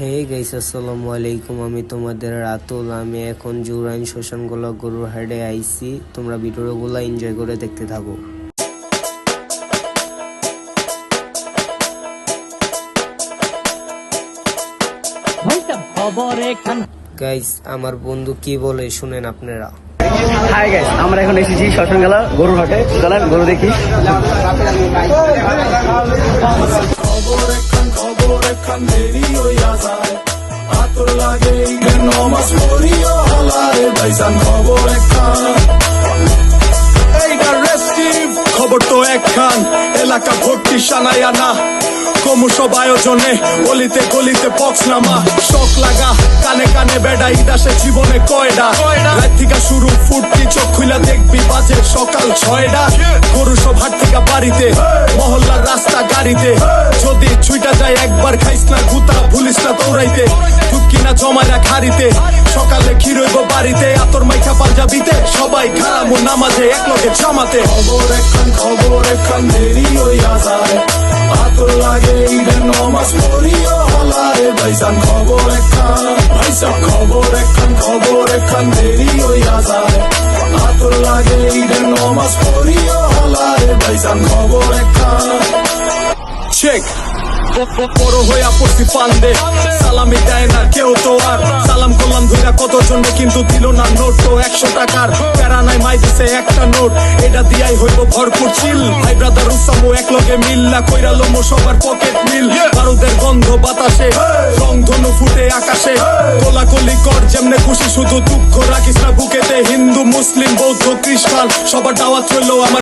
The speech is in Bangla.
হে গাইস, আসসালামু আলাইকুম। আমি তোমাদের রাতুল। আমি এখন জুরাইন শ্মশানগোলা গরুর হাটে আইছি। তোমরা ভিডিওগুলো এনজয় করে দেখতে থাকো। গাইস, আমার বন্ধু কি বলে শুনেন আপনারা। হাই গাইস, আমরা এখন এসেছি শ্মশানগোলা গরুর হাটে। চলেন গরু দেখি। খবর তো একখান, এলাকা ভর্তি সানায়া না, ক্রমসব আয়োজনে গলিতে গলিতে পক্স নামা, শখ লাগা কানে কানে বেড়া, ইদাসে জীবনে কয়ডা রাত থেকে শুরু ফুটতি, চোখ খুলা দেখবি বাজে সকাল 6টা। গরু সব হাট থেকে বাড়িতে, মহল্লার রাস্তা গাড়িতে, যদি ছুইটা যায় একবার খাইস না গুতা, ভুলিস না দৌড়াইতে, ঢুকি না জমায় রাখ হারিতে, সকালে ক্ষীরইব বাড়িতে, আতর মাইখা পাঞ্জাবিতে, সবাই খারামো নামাজে একলগে জামাতে। খবর একখান দেরি হইয়া যায়, আতর লাগে ঈদের নমাজ পড়িও হলারে ভাইসান। খবর একখান দেরি হইয়া যায়, আতর লাগে ঈদের নমাজ পড়িও হলারে ভাইসান। খবর একখান চেক বড় হইয়া পড়ছি পান্দে, সালামি দেয় না কেউ তো আর, সালাম করলাম ধইরা কতজনে কিন্তু দিল না নোট তো 100 টাকার, প্যারা নাই মাই দিছে একটা নোট, এটা দিয়াই হইব ভরপুর চিল। ভাই ব্রাদার উসামো একলগে মিল্লা কইরা লোমো সবার পকেট মিল, বারুদের গন্ধ বাতাসে, রং ধনু ফুটে আকাশে, কোলাকুলি কর যেমনে খুশি, শুধু দুঃখ রাখিস না বুকেতে। হিন্দু মুসলিম বৌদ্ধ খ্রিস্টান সবার দাওয়াত হইলো আমার